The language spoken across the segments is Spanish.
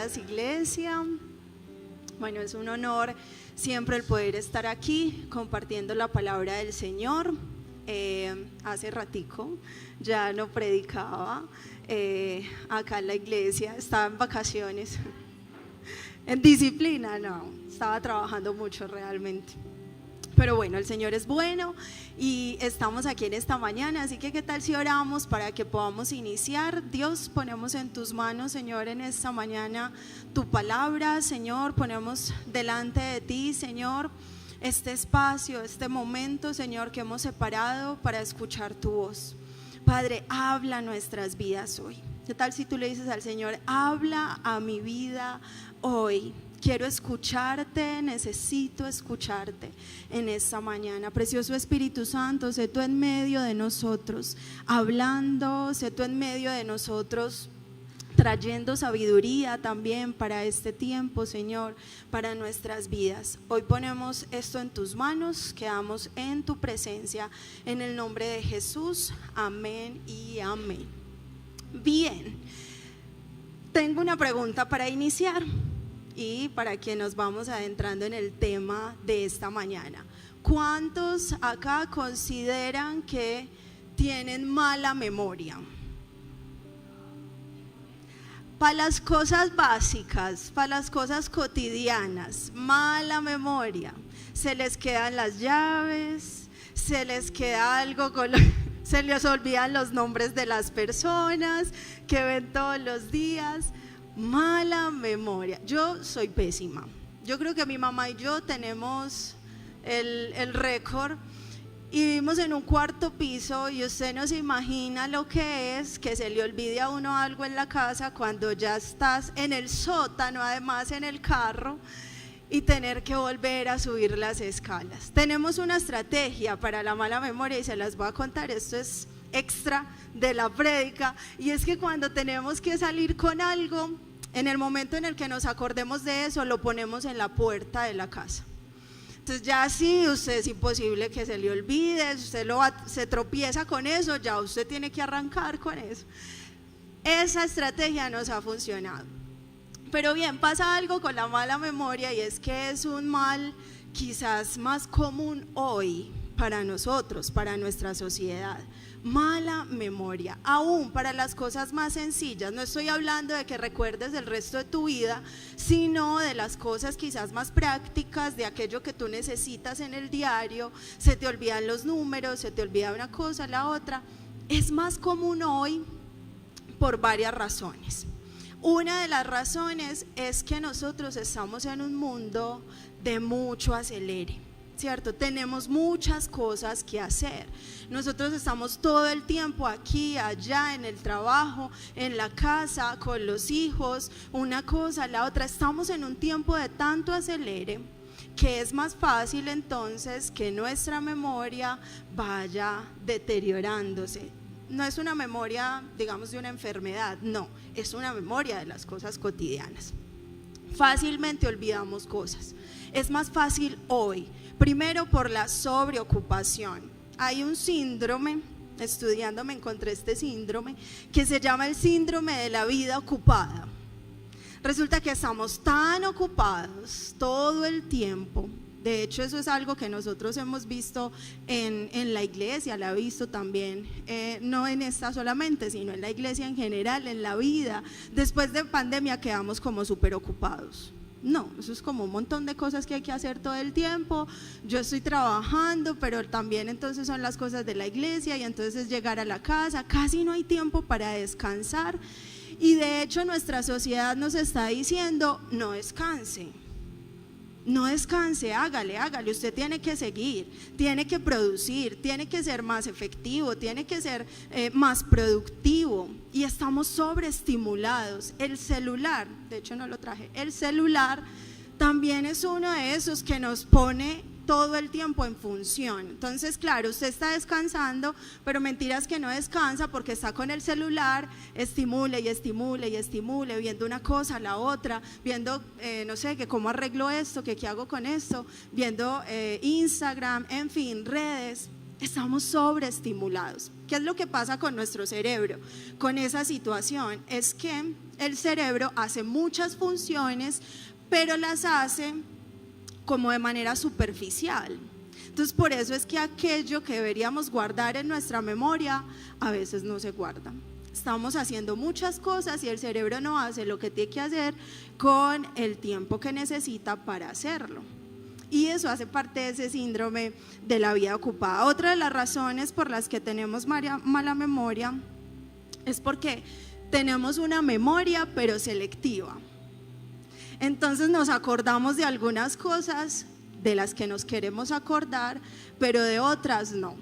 días, iglesia. Bueno, es un honor siempre el poder estar aquí compartiendo la palabra del Señor. Hace ratico ya no predicaba acá en la iglesia, estaba en vacaciones, en disciplina, no, estaba trabajando mucho realmente. Pero bueno, el Señor es bueno y estamos aquí en esta mañana, así que ¿qué tal si oramos para que podamos iniciar? Dios, ponemos en tus manos, Señor, en esta mañana tu palabra, Señor, ponemos delante de ti, Señor, este espacio, este momento, Señor, que hemos separado para escuchar tu voz. Padre, habla nuestras vidas hoy. ¿Qué tal si tú le dices al Señor, habla a mi vida hoy? Quiero escucharte, necesito escucharte en esta mañana. Precioso Espíritu Santo, sé tú en medio de nosotros, hablando, sé tú en medio de nosotros, trayendo sabiduría también para este tiempo, Señor, para nuestras vidas. Hoy ponemos esto en tus manos, quedamos en tu presencia, en el nombre de Jesús, amén y amén. Bien, tengo una pregunta para iniciar y para que nos vamos adentrando en el tema de esta mañana. ¿Cuántos acá consideran que tienen mala memoria? Para las cosas básicas, para las cosas cotidianas, mala memoria. Se les quedan las llaves, se les queda algo se les olvidan los nombres de las personas que ven todos los días. Mala memoria. Yo soy pésima. Yo creo que mi mamá y yo tenemos el récord. Y vivimos en un cuarto piso y usted no se imagina lo que es que se le olvide a uno algo en la casa cuando ya estás en el sótano, además en el carro, y tener que volver a subir las escalas. Tenemos una estrategia para la mala memoria y se las voy a contar. Esto es extra de la prédica, y es que cuando tenemos que salir con algo, en el momento en el que nos acordemos de eso, lo ponemos en la puerta de la casa. Entonces ya así usted es imposible que se le olvide, usted se tropieza con eso, ya usted tiene que arrancar con eso. Esa estrategia nos ha funcionado. Pero bien, pasa algo con la mala memoria, y es que es un mal quizás más común hoy para nosotros, para nuestra sociedad. Mala memoria, aún para las cosas más sencillas. No estoy hablando de que recuerdes el resto de tu vida, sino de las cosas quizás más prácticas, de aquello que tú necesitas en el diario. Se te olvidan los números, se te olvida una cosa, la otra. Es más común hoy por varias razones. Una de las razones es que nosotros estamos en un mundo de mucho acelere, ¿cierto? Tenemos muchas cosas que hacer. Nosotros estamos todo el tiempo aquí, allá, en el trabajo, en la casa, con los hijos, una cosa, la otra. Estamos en un tiempo de tanto acelere que es más fácil entonces que nuestra memoria vaya deteriorándose. No es una memoria, digamos, de una enfermedad, no, es una memoria de las cosas cotidianas. Fácilmente olvidamos cosas. Es más fácil hoy, primero por la sobreocupación. Hay un síndrome, estudiando me encontré este síndrome, que se llama el síndrome de la vida ocupada. Resulta que estamos tan ocupados todo el tiempo. De hecho, eso es algo que nosotros hemos visto en la iglesia, la he visto también, no en esta solamente, sino en la iglesia en general, en la vida. Después de pandemia quedamos como súper ocupados. No, eso es como un montón de cosas que hay que hacer todo el tiempo. Yo estoy trabajando, pero también entonces son las cosas de la iglesia, y entonces llegar a la casa, casi no hay tiempo para descansar. Y de hecho nuestra sociedad nos está diciendo, no descanse. No descanse, hágale, usted tiene que seguir, tiene que producir, tiene que ser más efectivo, tiene que ser más productivo, y estamos sobreestimulados. El celular, de hecho no lo traje, el celular también es uno de esos que nos pone todo el tiempo en función. Entonces, claro, usted está descansando, pero mentiras que no descansa porque está con el celular, estimule y estimule y estimule, viendo una cosa, la otra, viendo, no sé, que cómo arreglo esto, que qué hago con esto, viendo Instagram, en fin, redes. Estamos sobreestimulados. ¿Qué es lo que pasa con nuestro cerebro? Con esa situación es que el cerebro hace muchas funciones, pero las hace como de manera superficial. Entonces por eso es que aquello que deberíamos guardar en nuestra memoria a veces no se guarda. Estamos haciendo muchas cosas y el cerebro no hace lo que tiene que hacer con el tiempo que necesita para hacerlo. Y eso hace parte de ese síndrome de la vida ocupada. Otra de las razones por las que tenemos mala memoria es porque tenemos una memoria pero selectiva. Entonces nos acordamos de algunas cosas de las que nos queremos acordar, pero de otras no.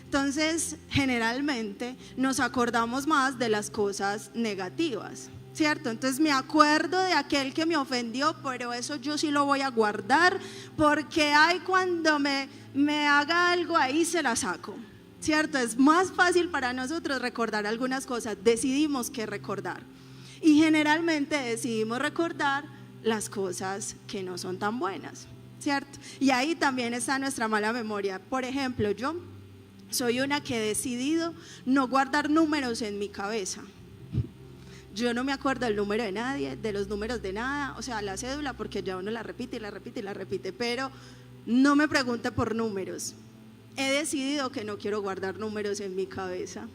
Entonces generalmente nos acordamos más de las cosas negativas, ¿cierto? Entonces me acuerdo de aquel que me ofendió, pero eso yo sí lo voy a guardar, porque cuando me haga algo ahí se la saco, ¿cierto? Es más fácil para nosotros recordar algunas cosas, decidimos qué recordar. Y generalmente decidimos recordar las cosas que no son tan buenas, ¿cierto? Y ahí también está nuestra mala memoria. Por ejemplo, yo soy una que he decidido no guardar números en mi cabeza. Yo no me acuerdo del número de nadie, de los números de nada, o sea, la cédula, porque ya uno la repite y la repite y la repite, pero no me pregunte por números. He decidido que no quiero guardar números en mi cabeza,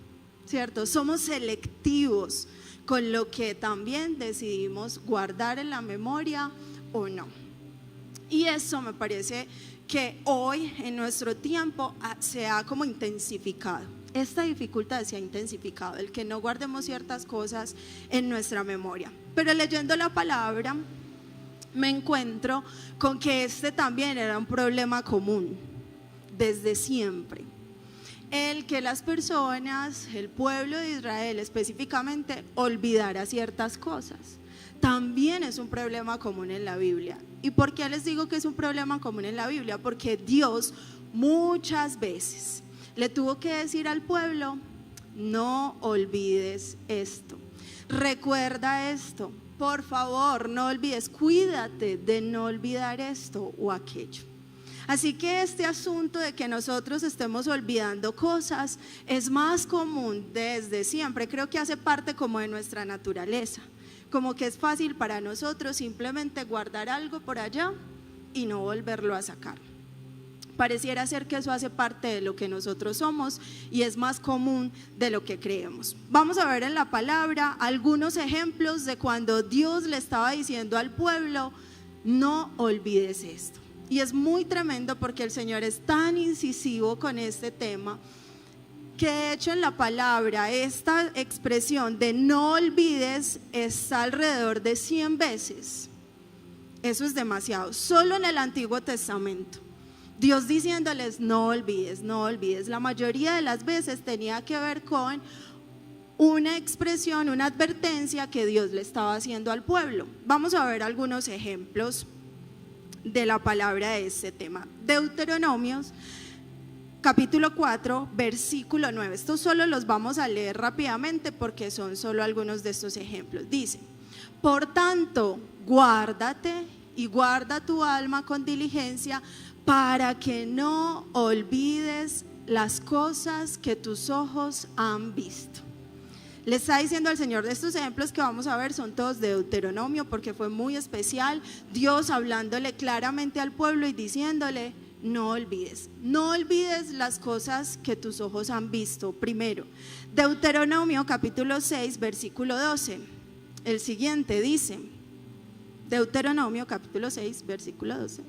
¿cierto? Somos selectivos con lo que también decidimos guardar en la memoria o no. Y eso me parece que hoy en nuestro tiempo se ha como intensificado. Esta dificultad se ha intensificado, el que no guardemos ciertas cosas en nuestra memoria. Pero leyendo la palabra me encuentro con que este también era un problema común desde siempre. El que las personas, el pueblo de Israel específicamente, olvidara ciertas cosas. También es un problema común en la Biblia. ¿Y por qué les digo que es un problema común en la Biblia? Porque Dios muchas veces le tuvo que decir al pueblo: no olvides esto, recuerda esto, por favor, no olvides, cuídate de no olvidar esto o aquello. Así que este asunto de que nosotros estemos olvidando cosas es más común desde siempre. Creo que hace parte como de nuestra naturaleza, como que es fácil para nosotros simplemente guardar algo por allá y no volverlo a sacar. Pareciera ser que eso hace parte de lo que nosotros somos y es más común de lo que creemos. Vamos a ver en la palabra algunos ejemplos de cuando Dios le estaba diciendo al pueblo: no olvides esto. Y es muy tremendo porque el Señor es tan incisivo con este tema que de hecho en la palabra esta expresión de no olvides está alrededor de 100 veces. Eso es demasiado, solo en el Antiguo Testamento. Dios diciéndoles no olvides, no olvides. La mayoría de las veces tenía que ver con una expresión, una advertencia que Dios le estaba haciendo al pueblo. Vamos a ver algunos ejemplos de la palabra de este tema. Deuteronomios capítulo 4 versículo 9. Estos solo los vamos a leer rápidamente porque son solo algunos de estos ejemplos. Dice: por tanto, guárdate y guarda tu alma con diligencia para que no olvides las cosas que tus ojos han visto. Le está diciendo al Señor, de estos ejemplos que vamos a ver son todos de Deuteronomio porque fue muy especial, Dios hablándole claramente al pueblo y diciéndole: no olvides, no olvides las cosas que tus ojos han visto. Primero, Deuteronomio capítulo 6 versículo 12, el siguiente dice, Deuteronomio capítulo 6 versículo 12,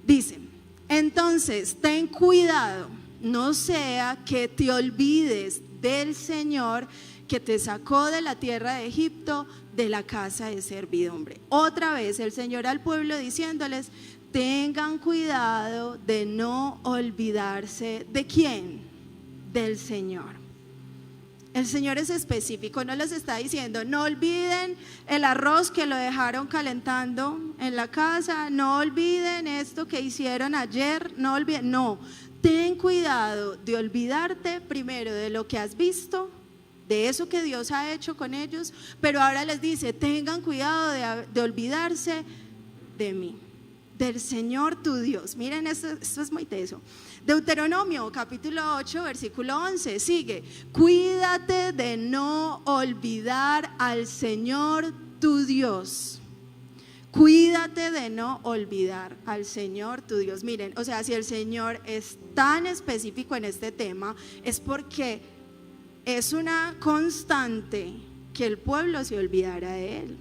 dice: entonces ten cuidado, no sea que te olvides del Señor que te sacó de la tierra de Egipto, de la casa de servidumbre. Otra vez el Señor al pueblo diciéndoles: tengan cuidado de no olvidarse ¿de quién? Del Señor. El Señor es específico, no les está diciendo: no olviden el arroz que lo dejaron calentando en la casa, no olviden esto que hicieron ayer, no olviden, no. Ten cuidado de olvidarte primero de lo que has visto, de eso que Dios ha hecho con ellos, pero ahora les dice: tengan cuidado de olvidarse de mí. del Señor tu Dios. Miren, esto es muy teso. Deuteronomio capítulo 8 versículo 11 sigue: cuídate de no olvidar al Señor tu Dios. Cuídate de no olvidar al Señor tu Dios. Miren, o sea, si el Señor es tan específico en este tema, es porque es una constante que el pueblo se olvidara de Él.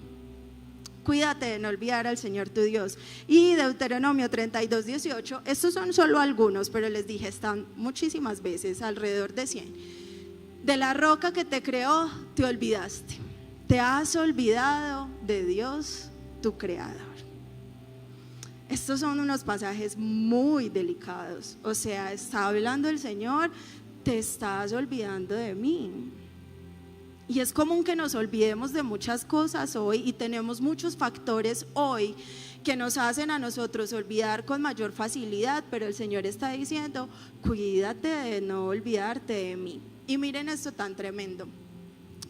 Cuídate de no olvidar al Señor tu Dios. Y Deuteronomio 32, 18, estos son solo algunos, pero les dije, están muchísimas veces, alrededor de 100. De la roca que te creó, te olvidaste. Te has olvidado de Dios, tu creador. Estos son unos pasajes muy delicados. O sea, está hablando el Señor, te estás olvidando de mí. Y es común que nos olvidemos de muchas cosas hoy, y tenemos muchos factores hoy que nos hacen a nosotros olvidar con mayor facilidad, pero el Señor está diciendo: cuídate de no olvidarte de mí. Y miren esto tan tremendo,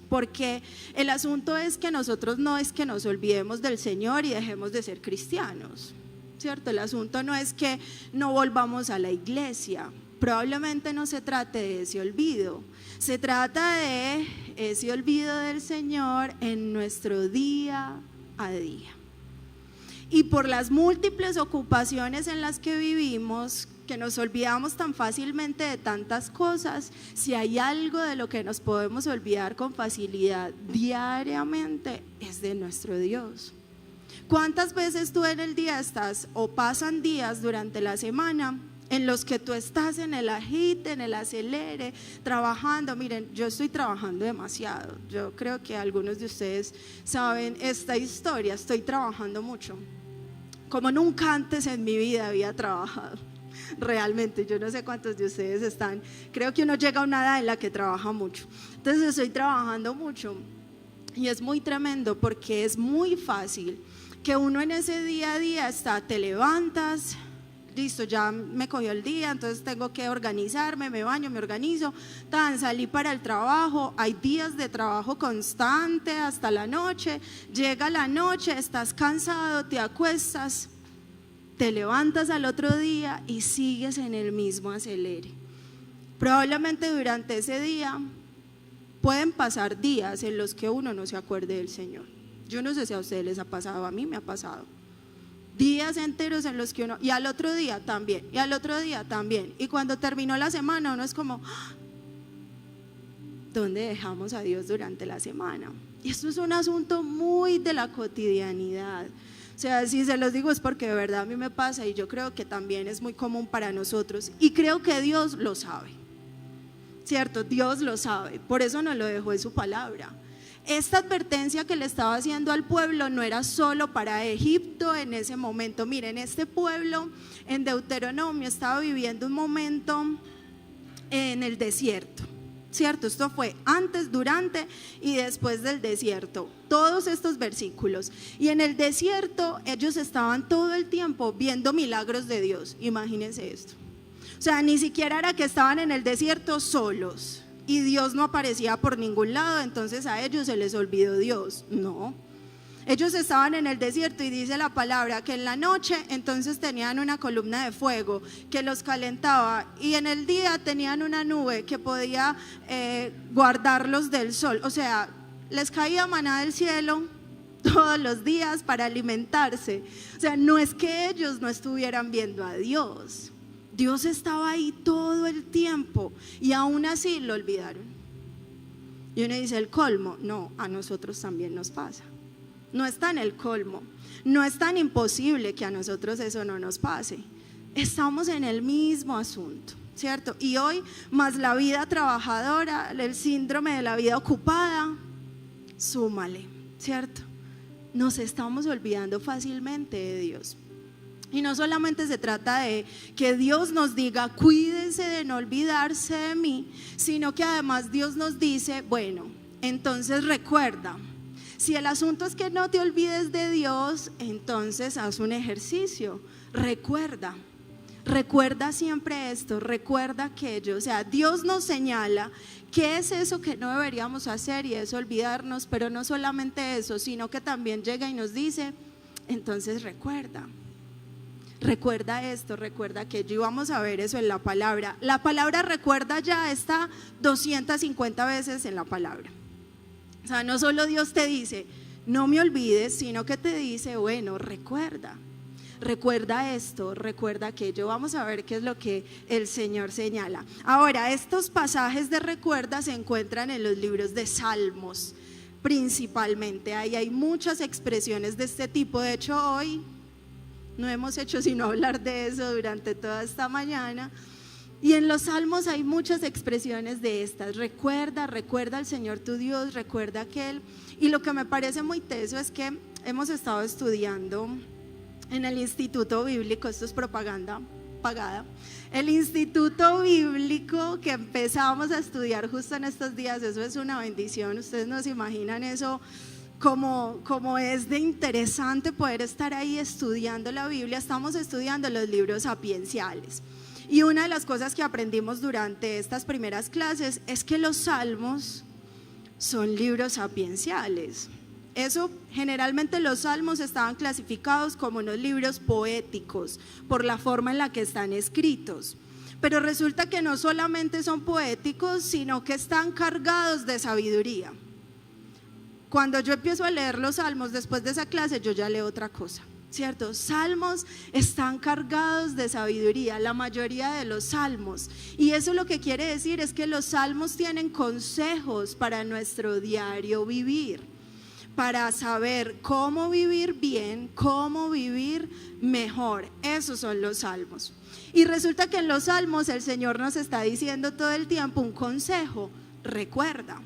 porque el asunto es que nosotros no es que nos olvidemos del Señor y dejemos de ser cristianos, ¿cierto? El asunto no es que no volvamos a la iglesia. Probablemente no se trate de ese olvido, se trata de ese olvido del Señor en nuestro día a día. Y por las múltiples ocupaciones en las que vivimos, que nos olvidamos tan fácilmente de tantas cosas, si hay algo de lo que nos podemos olvidar con facilidad diariamente, es de nuestro Dios. ¿Cuántas veces tú en el día estás, o pasan días durante la semana, en los que tú estás en el agite, en el acelere, trabajando? Miren, yo estoy trabajando demasiado. Yo creo que algunos de ustedes saben esta historia. Estoy trabajando mucho, como nunca antes en mi vida había trabajado. Realmente, yo no sé cuántos de ustedes están. Creo que uno llega a una edad en la que trabaja mucho. Entonces estoy trabajando mucho, y es muy tremendo, porque es muy fácil que uno en ese día a día te levantas, listo, ya me cogió el día, entonces tengo que organizarme, me baño, me organizo, salí para el trabajo. Hay días de trabajo constante hasta la noche, llega la noche, estás cansado, te acuestas, te levantas al otro día y sigues en el mismo acelere. Probablemente durante ese día pueden pasar días en los que uno no se acuerde del Señor. Yo no sé si a ustedes les ha pasado, a mí me ha pasado. Días enteros en los que uno, y al otro día también, y al otro día también, y cuando terminó la semana uno es como: ¿dónde dejamos a Dios durante la semana? Y esto es un asunto muy de la cotidianidad. O sea, si se los digo es porque de verdad a mí me pasa, y yo creo que también es muy común para nosotros, y creo que Dios lo sabe, ¿cierto? Dios lo sabe, por eso nos lo dejó en su palabra. Esta advertencia que le estaba haciendo al pueblo no era solo para Egipto en ese momento. Miren, este pueblo en Deuteronomio estaba viviendo un momento en el desierto, ¿cierto? Esto fue antes, durante y después del desierto, todos estos versículos. Y en el desierto ellos estaban todo el tiempo viendo milagros de Dios. Imagínense esto. O sea, ni siquiera era que estaban en el desierto solos y Dios no aparecía por ningún lado, entonces a ellos se les olvidó Dios. No, ellos estaban en el desierto, y dice la palabra que en la noche entonces tenían una columna de fuego que los calentaba, y en el día tenían una nube que podía guardarlos del sol. O sea, les caía maná del cielo todos los días para alimentarse. O sea, no es que ellos no estuvieran viendo a Dios, Dios estaba ahí todo el tiempo, y aún así lo olvidaron. Y uno dice: el colmo. No, a nosotros también nos pasa. No está en el colmo, no es tan imposible que a nosotros eso no nos pase. Estamos en el mismo asunto, ¿cierto? Y hoy, más la vida trabajadora, el síndrome de la vida ocupada, súmale, ¿cierto? Nos estamos olvidando fácilmente de Dios. Y no solamente se trata de que Dios nos diga: cuídense de no olvidarse de mí, sino que además Dios nos dice: bueno, entonces recuerda, si el asunto es que no te olvides de Dios, entonces haz un ejercicio, recuerda siempre esto, recuerda aquello. O sea, Dios nos señala qué es eso que no deberíamos hacer, y es olvidarnos. Pero no solamente eso, sino que también llega y nos dice: entonces recuerda. recuerda esto, recuerda aquello, y vamos a ver eso en la palabra. La palabra recuerda ya está 250 veces en la palabra. O sea, no solo Dios te dice, no me olvides, sino que te dice, bueno, recuerda esto, recuerda aquello. Vamos a ver qué es lo que el Señor señala. Ahora, estos pasajes de recuerda se encuentran en los libros de Salmos, principalmente. Ahí hay muchas expresiones de este tipo. De hecho, hoy no hemos hecho sino hablar de eso durante toda esta mañana. Y en los Salmos hay muchas expresiones de estas. Recuerda al Señor tu Dios, recuerda aquel. Y lo que me parece muy teso es que hemos estado estudiando en el Instituto Bíblico, esto es propaganda pagada, el Instituto Bíblico que empezamos a estudiar justo en estos días. Eso es una bendición. Ustedes no se imaginan eso como es de interesante poder estar ahí estudiando la Biblia. Estamos estudiando los libros sapienciales. Y una de las cosas que aprendimos durante estas primeras clases es que los salmos son libros sapienciales. Eso, generalmente los salmos estaban clasificados como unos libros poéticos por la forma en la que están escritos. Pero resulta que no solamente son poéticos, sino que están cargados de sabiduría. Cuando yo empiezo a leer los salmos después de esa clase, yo ya leo otra cosa, ¿cierto? Salmos están cargados de sabiduría, la mayoría de los salmos. Y eso lo que quiere decir es que los salmos tienen consejos para nuestro diario vivir, para saber cómo vivir bien, cómo vivir mejor. Esos son los salmos. Y resulta que en los salmos el Señor nos está diciendo todo el tiempo un consejo: recuerda.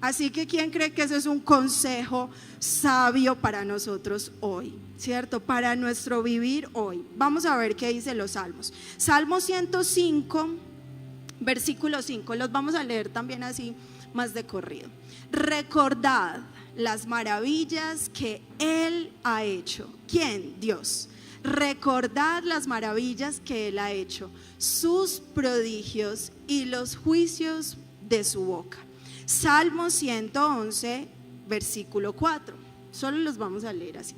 Así que ¿quién cree que eso es un consejo sabio para nosotros hoy? ¿Cierto? Para nuestro vivir hoy. Vamos a ver qué dice los salmos. Salmo 105, versículo 5, los vamos a leer también así más de corrido. Recordad las maravillas que Él ha hecho. ¿Quién? Dios. Recordad las maravillas que Él ha hecho, sus prodigios y los juicios de su boca. Salmo 111, versículo 4. Solo los vamos a leer así.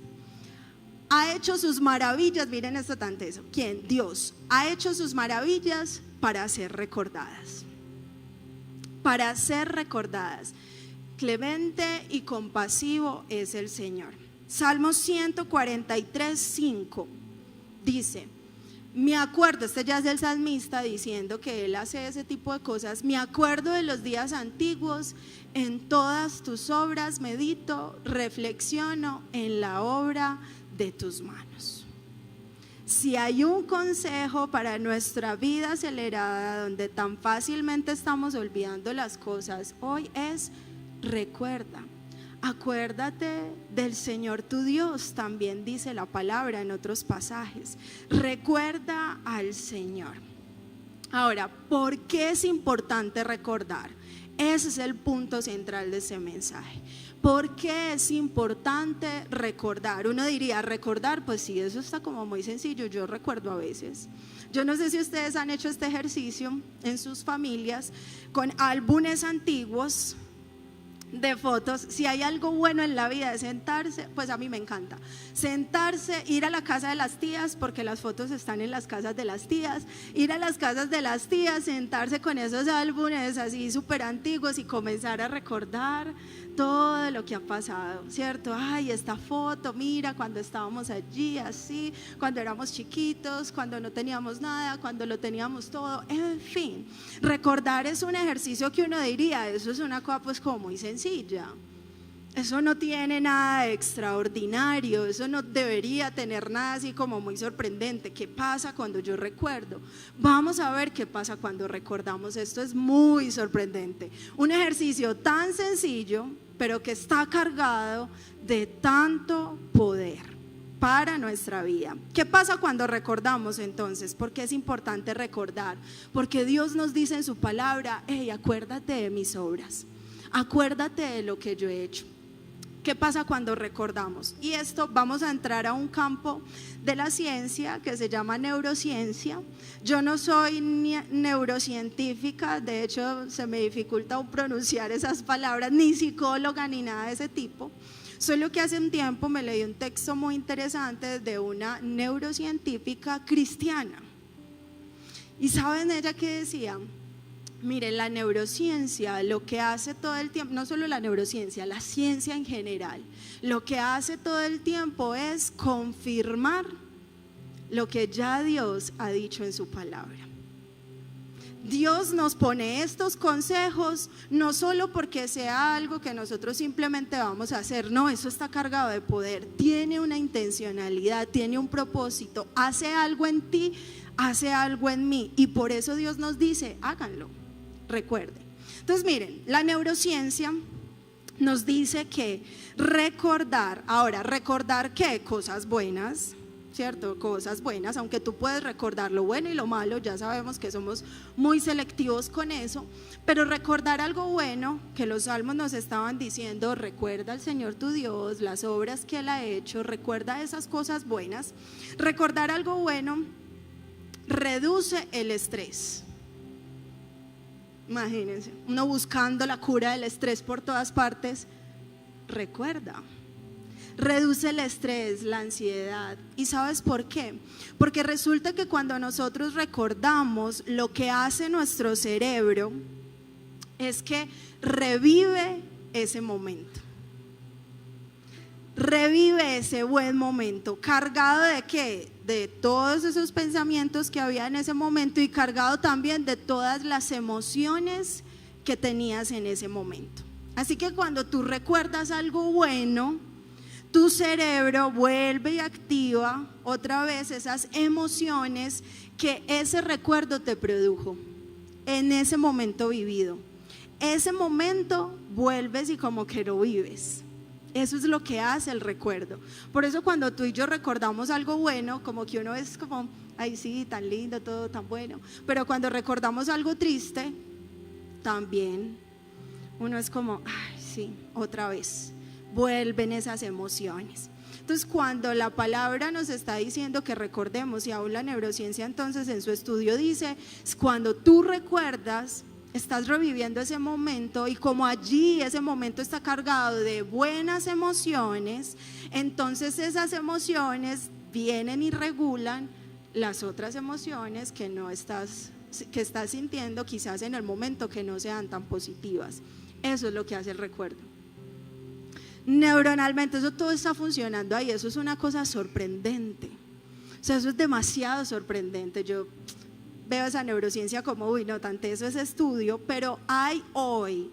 Ha hecho sus maravillas, miren esto tan teso. ¿Quién? Dios. Ha hecho sus maravillas para ser recordadas. Para ser recordadas. Clemente y compasivo es el Señor. Salmo 143, 5 dice: me acuerdo, este ya es el salmista diciendo que él hace ese tipo de cosas. Me acuerdo de los días antiguos, en todas tus obras medito, reflexiono en la obra de tus manos. Si hay un consejo para nuestra vida acelerada, donde tan fácilmente estamos olvidando las cosas, hoy es: recuerda. Acuérdate del Señor tu Dios, también dice la palabra en otros pasajes. Recuerda al Señor. Ahora, ¿por qué es importante recordar? Ese es el punto central de ese mensaje. ¿Por qué es importante recordar? Uno diría, recordar, pues sí, eso está como muy sencillo. Yo recuerdo a veces. Yo no sé si ustedes han hecho este ejercicio en sus familias con álbumes antiguos de fotos. Si hay algo bueno en la vida de sentarse, pues a mí me encanta sentarse, ir a la casa de las tías, porque las fotos están en las casas de las tías, ir a las casas de las tías, sentarse con esos álbumes así súper antiguos y comenzar a recordar todo lo que ha pasado, ¿cierto? Ay, esta foto, mira, cuando estábamos allí así, cuando éramos chiquitos, cuando no teníamos nada, cuando lo teníamos todo, en fin. Recordar es un ejercicio que uno diría, eso es una cosa pues como muy sencilla. Eso no tiene nada de extraordinario, eso no debería tener nada así como muy sorprendente. ¿Qué pasa cuando yo recuerdo? Vamos a ver qué pasa cuando recordamos. Esto es muy sorprendente. Un ejercicio tan sencillo, pero que está cargado de tanto poder para nuestra vida. ¿Qué pasa cuando recordamos entonces? ¿Por qué es importante recordar? Porque Dios nos dice en su palabra: hey, acuérdate de mis obras, acuérdate de lo que yo he hecho. ¿Qué pasa cuando recordamos? Y esto vamos a entrar a un campo de la ciencia que se llama neurociencia. Yo no soy neurocientífica, de hecho se me dificulta pronunciar esas palabras, ni psicóloga ni nada de ese tipo. Solo que hace un tiempo me leí un texto muy interesante de una neurocientífica cristiana. ¿Y saben ella qué decía? Miren, la neurociencia lo que hace todo el tiempo, no solo la neurociencia, la ciencia en general, lo que hace todo el tiempo es confirmar lo que ya Dios ha dicho en su palabra. Dios nos pone estos consejos no solo porque sea algo que nosotros simplemente vamos a hacer, no, eso está cargado de poder, tiene una intencionalidad, tiene un propósito, hace algo en ti, hace algo en mí, y por eso Dios nos dice, háganlo, recuerden. Entonces miren, la neurociencia nos dice que recordar, ahora, ¿recordar qué? Cosas buenas, ¿cierto? Cosas buenas, aunque tú puedes recordar lo bueno y lo malo, ya sabemos que somos muy selectivos con eso, pero recordar algo bueno, que los salmos nos estaban diciendo, recuerda al Señor tu Dios, las obras que Él ha hecho, recuerda esas cosas buenas. Recordar algo bueno reduce el estrés. Imagínense, uno buscando la cura del estrés por todas partes, recuerda. Reduce el estrés, la ansiedad. ¿Y sabes por qué? Porque resulta que cuando nosotros recordamos, lo que hace nuestro cerebro es que revive ese momento. Revive ese buen momento, cargado de ¿qué? De todos esos pensamientos que había en ese momento y cargado también de todas las emociones que tenías en ese momento. Así que cuando tú recuerdas algo bueno, tu cerebro vuelve y activa otra vez esas emociones que ese recuerdo te produjo en ese momento vivido. Ese momento vuelves y como que lo vives. Eso es lo que hace el recuerdo. Por eso cuando tú y yo recordamos algo bueno, como que uno es como, ay sí, tan lindo, todo tan bueno. Pero cuando recordamos algo triste, también uno es como, ay sí, otra vez. Vuelven esas emociones. Entonces cuando la palabra nos está diciendo que recordemos, y aún la neurociencia entonces en su estudio dice, cuando tú recuerdas, estás reviviendo ese momento, y como allí ese momento está cargado de buenas emociones, entonces esas emociones vienen y regulan las otras emociones que estás sintiendo quizás en el momento, que no sean tan positivas. Eso es lo que hace el recuerdo. Neuronalmente eso todo está funcionando ahí. Eso es una cosa sorprendente, o sea, eso es demasiado sorprendente. Yo veo esa neurociencia como, uy, no, tan teso ese estudio, pero hay hoy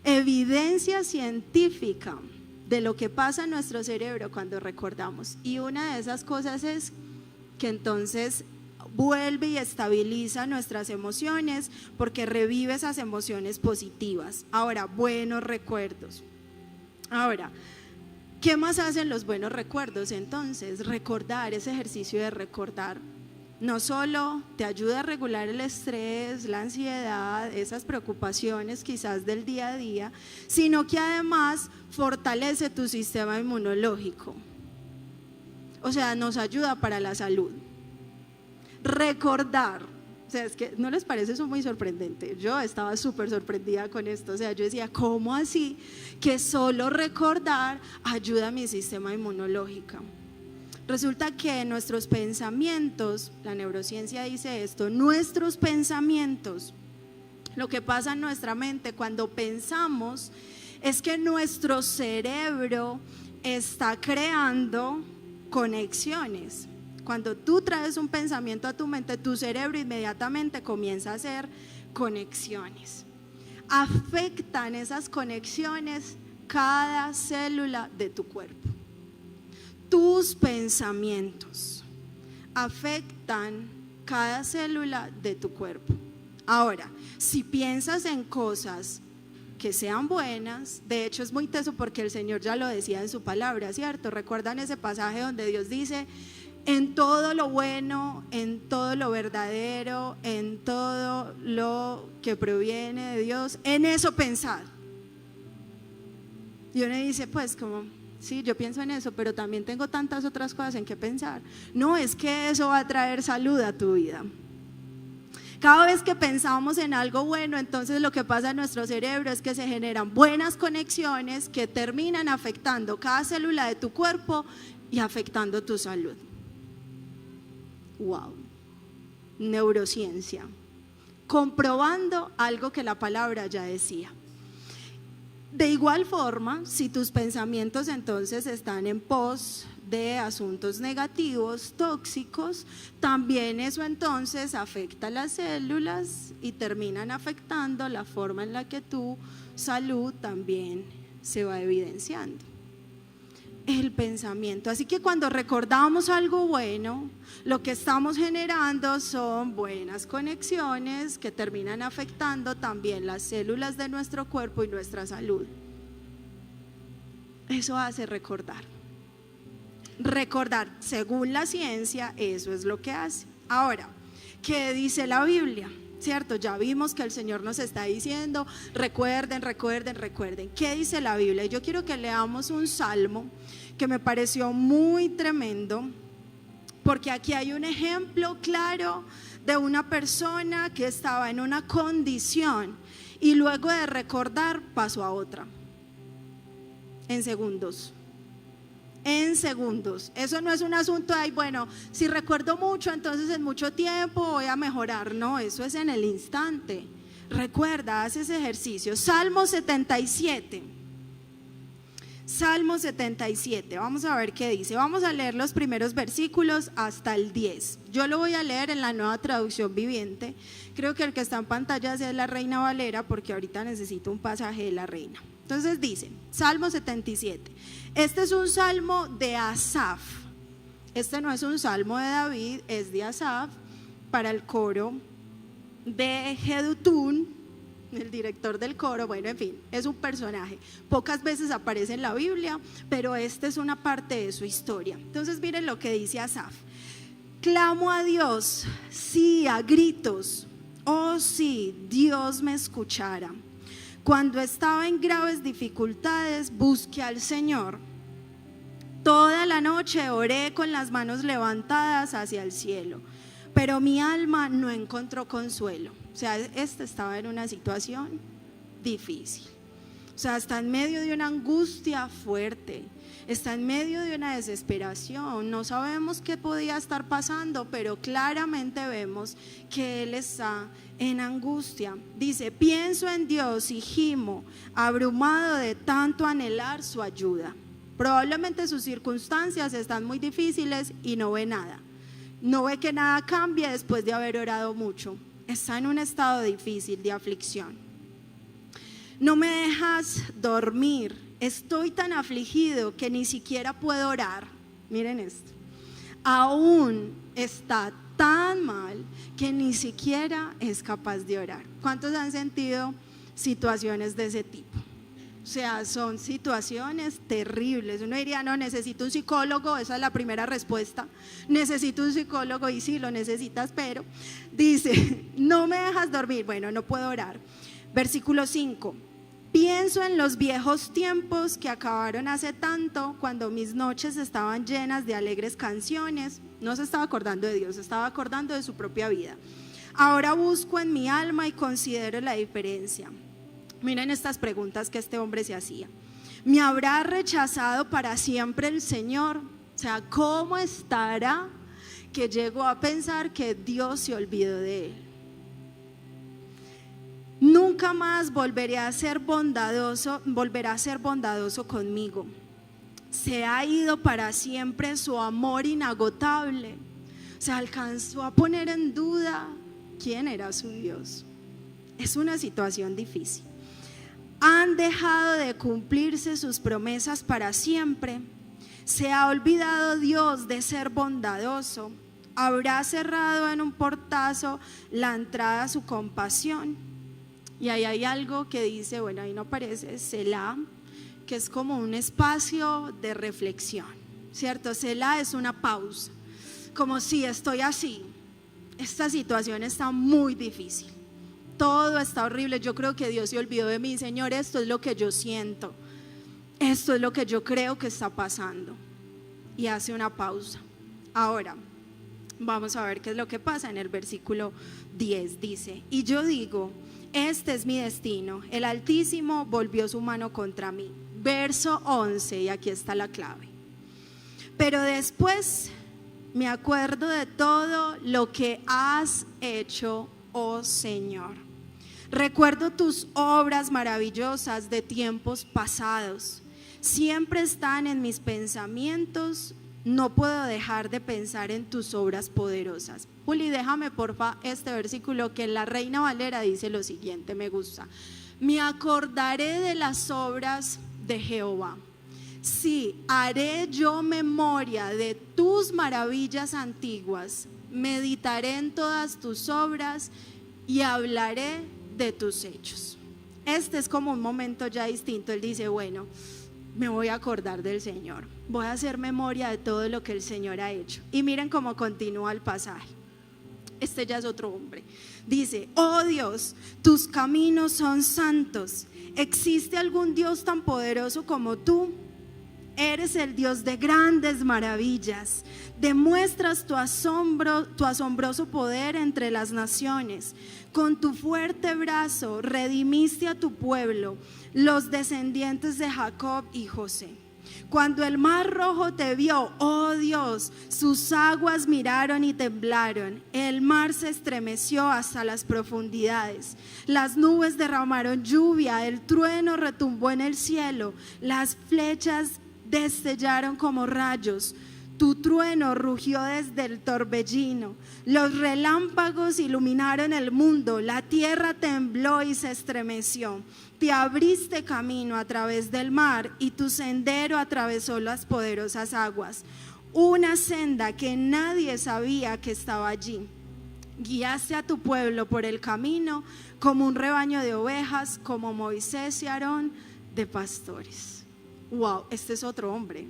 evidencia científica de lo que pasa en nuestro cerebro cuando recordamos, y una de esas cosas es que entonces vuelve y estabiliza nuestras emociones porque revive esas emociones positivas. Ahora, buenos recuerdos. Ahora, ¿qué más hacen los buenos recuerdos? Entonces, recordar, ese ejercicio de recordar, no solo te ayuda a regular el estrés, la ansiedad, esas preocupaciones quizás del día a día, sino que además fortalece tu sistema inmunológico. O sea, nos ayuda para la salud. Recordar, o sea, es que ¿no les parece eso muy sorprendente? Yo estaba súper sorprendida con esto. O sea, yo decía, ¿cómo así que solo recordar ayuda a mi sistema inmunológico? Resulta que nuestros pensamientos, la neurociencia dice esto, nuestros pensamientos, lo que pasa en nuestra mente cuando pensamos es que nuestro cerebro está creando conexiones. Cuando tú traes un pensamiento a tu mente, tu cerebro inmediatamente comienza a hacer conexiones. Afectan esas conexiones cada célula de tu cuerpo. Tus pensamientos afectan cada célula de tu cuerpo. Ahora, si piensas en cosas que sean buenas, de hecho es muy teso porque el Señor ya lo decía en su palabra, ¿cierto? ¿Recuerdan ese pasaje donde Dios dice, en todo lo bueno, en todo lo verdadero, en todo lo que proviene de Dios, en eso pensad? Y uno dice, pues como, sí, yo pienso en eso, pero también tengo tantas otras cosas en que pensar. No, es que eso va a traer salud a tu vida. Cada vez que pensamos en algo bueno, entonces lo que pasa en nuestro cerebro es que se generan buenas conexiones que terminan afectando cada célula de tu cuerpo y afectando tu salud. Wow. Neurociencia, comprobando algo que la palabra ya decía. De igual forma, si tus pensamientos entonces están en pos de asuntos negativos, tóxicos, también eso entonces afecta a las células y terminan afectando la forma en la que tu salud también se va evidenciando. El pensamiento. Así que cuando recordamos algo bueno, lo que estamos generando son buenas conexiones que terminan afectando también las células de nuestro cuerpo y nuestra salud. Eso hace recordar. Recordar, según la ciencia, eso es lo que hace. Ahora, ¿qué dice la Biblia? ¿Cierto? Ya vimos que el Señor nos está diciendo, recuerden. ¿Qué dice la Biblia? Yo quiero que leamos un salmo que me pareció muy tremendo, porque aquí hay un ejemplo claro de una persona que estaba en una condición y luego de recordar pasó a otra. En segundos. Eso no es un asunto de, bueno, si recuerdo mucho, entonces en mucho tiempo voy a mejorar. No, eso es en el instante. Recuerda, haz ese ejercicio. Salmo 77. Vamos a ver qué dice. Vamos a leer los primeros versículos hasta el 10. Yo lo voy a leer en la Nueva Traducción Viviente. Creo que el que está en pantalla es la Reina Valera, porque ahorita necesito un pasaje de la Reina. Entonces dice, Salmo 77. Este es un salmo de Asaf. Este no es un salmo de David, es de Asaf, para el coro de Jedutún, el director del coro. Bueno, en fin, es un personaje. Pocas veces aparece en la Biblia, pero esta es una parte de su historia. Entonces miren lo que dice Asaf. Clamo a Dios, sí, a gritos. Oh sí, Dios me escuchara. Cuando estaba en graves dificultades, busqué al Señor. Toda la noche oré con las manos levantadas hacia el cielo, pero mi alma no encontró consuelo. O sea, estaba en una situación difícil. O sea, está en medio de una angustia fuerte, está en medio de una desesperación. No sabemos qué podía estar pasando, pero claramente vemos que él está en angustia. Dice, pienso en Dios y gimo, abrumado de tanto anhelar su ayuda. Probablemente sus circunstancias están muy difíciles y no ve nada. No ve que nada cambie después de haber orado mucho. Está en un estado difícil de aflicción. No me dejas dormir. Estoy tan afligido que ni siquiera puedo orar. Miren esto. Aún está tan mal que ni siquiera es capaz de orar. ¿Cuántos han sentido situaciones de ese tipo? O sea, son situaciones terribles. Uno diría, no, necesito un psicólogo. Esa es la primera respuesta. Necesito un psicólogo, y sí, lo necesitas, pero dice, no me dejas dormir. Bueno, no puedo orar. Versículo 5. Pienso en los viejos tiempos que acabaron hace tanto, cuando mis noches estaban llenas de alegres canciones. No se estaba acordando de Dios, se estaba acordando de su propia vida. Ahora busco en mi alma y considero la diferencia. Miren estas preguntas que este hombre se hacía. ¿Me habrá rechazado para siempre el Señor? O sea, ¿cómo estará que llegó a pensar que Dios se olvidó de él? Nunca más volverá a ser bondadoso conmigo. Se ha ido para siempre su amor inagotable. Se alcanzó a poner en duda quién era su Dios. Es una situación difícil. Han dejado de cumplirse sus promesas para siempre. Se ha olvidado Dios de ser bondadoso. Habrá cerrado en un portazo la entrada a su compasión. Y ahí hay algo que dice, bueno, ahí no aparece, Selah, que es como un espacio de reflexión, ¿cierto? Selah es una pausa, como si estoy así, esta situación está muy difícil, todo está horrible, yo creo que Dios se olvidó de mí. Señor, esto es lo que yo siento, esto es lo que yo creo que está pasando. Y hace una pausa. Ahora, Vamos a ver qué es lo que pasa en el versículo 10. Dice: y yo digo, este es mi destino, el Altísimo volvió su mano contra mí. Verso 11, y aquí está la clave. Pero después me acuerdo de todo lo que has hecho, oh Señor. Recuerdo tus obras maravillosas de tiempos pasados. Siempre están en mis pensamientos. No puedo dejar de pensar en tus obras poderosas. Juli, déjame porfa este versículo que en la Reina Valera dice lo siguiente, me gusta. Me acordaré de las obras de Jehová. Sí, haré yo memoria de tus maravillas antiguas. Meditaré en todas tus obras y hablaré de tus hechos. Este es como un momento ya distinto. Él dice, bueno, me voy a acordar del Señor, voy a hacer memoria de todo lo que el Señor ha hecho. Y miren cómo continúa el pasaje. Este ya es otro hombre. Dice: oh Dios, tus caminos son santos. ¿Existe algún Dios tan poderoso como tú? Eres el Dios de grandes maravillas. Demuestras tu asombroso poder entre las naciones. Con tu fuerte brazo redimiste a tu pueblo, los descendientes de Jacob y José. Cuando el mar rojo te vio, oh Dios, sus aguas miraron y temblaron. El mar se estremeció hasta las profundidades. Las nubes derramaron lluvia, el trueno retumbó en el cielo, las flechas destellaron como rayos. Tu trueno rugió desde el torbellino, los relámpagos iluminaron el mundo, la tierra tembló y se estremeció. Te abriste camino a través del mar y tu sendero atravesó las poderosas aguas, una senda que nadie sabía que estaba allí. Guiaste a tu pueblo por el camino como un rebaño de ovejas, como Moisés y Aarón de pastores. Wow, este es otro hombre.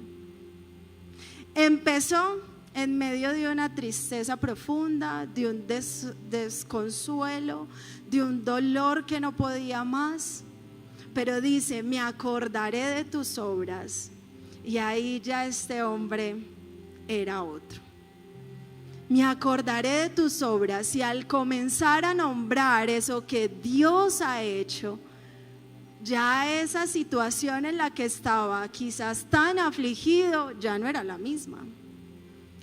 Empezó en medio de una tristeza profunda, de un desconsuelo, de un dolor que no podía más, pero dice: me acordaré de tus obras. Y ahí ya este hombre era otro. Me acordaré de tus obras. Y al comenzar a nombrar eso que Dios ha hecho, ya esa situación en la que estaba, quizás tan afligido, ya no era la misma.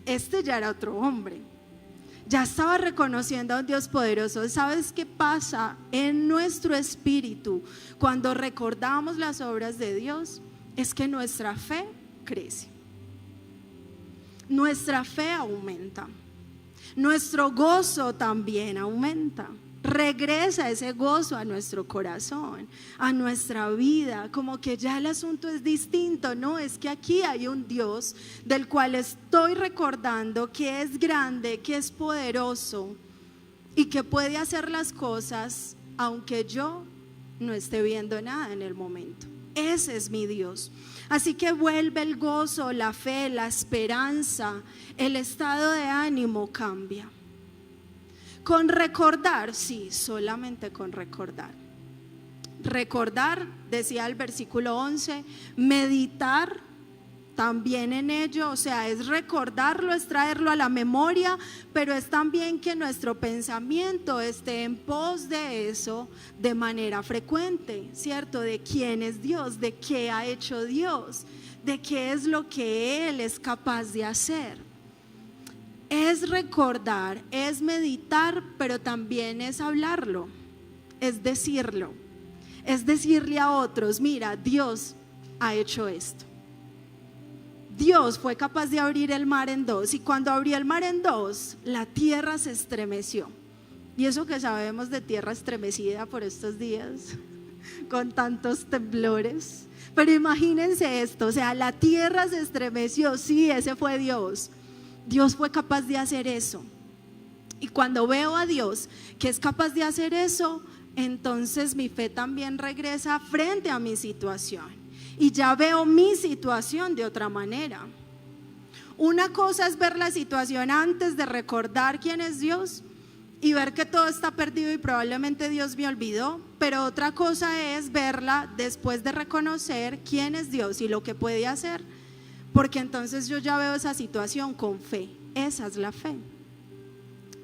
Este ya era otro hombre. Ya estaba reconociendo a un Dios poderoso. ¿Sabes qué pasa en nuestro espíritu cuando recordamos las obras de Dios? Es que nuestra fe crece. Nuestra fe aumenta. Nuestro gozo también aumenta. Regresa ese gozo a nuestro corazón, a nuestra vida, como que ya el asunto es distinto. No, es que aquí hay un Dios del cual estoy recordando que es grande, que es poderoso y que puede hacer las cosas aunque yo no esté viendo nada en el momento. Ese es mi Dios. Así que vuelve el gozo, la fe, la esperanza, el estado de ánimo cambia. Con recordar, sí, solamente con recordar. Recordar, decía el versículo 11, meditar también en ello, o sea, es recordarlo, es traerlo a la memoria, pero es también que nuestro pensamiento esté en pos de eso de manera frecuente, ¿cierto? De quién es Dios, de qué ha hecho Dios, de qué es lo que Él es capaz de hacer. Es recordar, es meditar, pero también es hablarlo, es decirlo, es decirle a otros: mira, Dios ha hecho esto. Dios fue capaz de abrir el mar en dos, y cuando abrió el mar en dos, la tierra se estremeció. Y eso que sabemos de tierra estremecida por estos días, con tantos temblores. Pero imagínense esto, o sea, la tierra se estremeció, sí, ese fue Dios. Dios fue capaz de hacer eso. Y cuando veo a Dios que es capaz de hacer eso, entonces mi fe también regresa frente a mi situación. Y ya veo mi situación de otra manera. Una cosa es ver la situación antes de recordar quién es Dios y ver que todo está perdido y probablemente Dios me olvidó. Pero otra cosa es verla después de reconocer quién es Dios y lo que puede hacer, porque entonces yo ya veo esa situación con fe. Esa es la fe.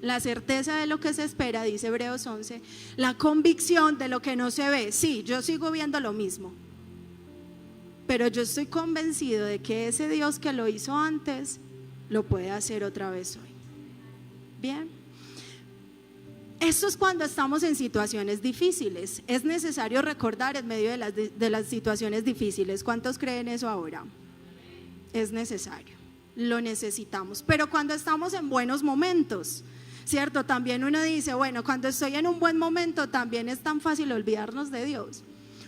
La certeza de lo que se espera, dice Hebreos 11, la convicción de lo que no se ve. Sí, yo sigo viendo lo mismo, pero yo estoy convencido de que ese Dios que lo hizo antes, lo puede hacer otra vez hoy. Bien, esto es cuando estamos en situaciones difíciles. Es necesario recordar en medio de las situaciones difíciles. ¿Cuántos creen eso ahora? Es necesario, lo necesitamos. Pero cuando estamos en buenos momentos, ¿cierto? También uno dice, bueno, cuando estoy en un buen momento también es tan fácil olvidarnos de Dios,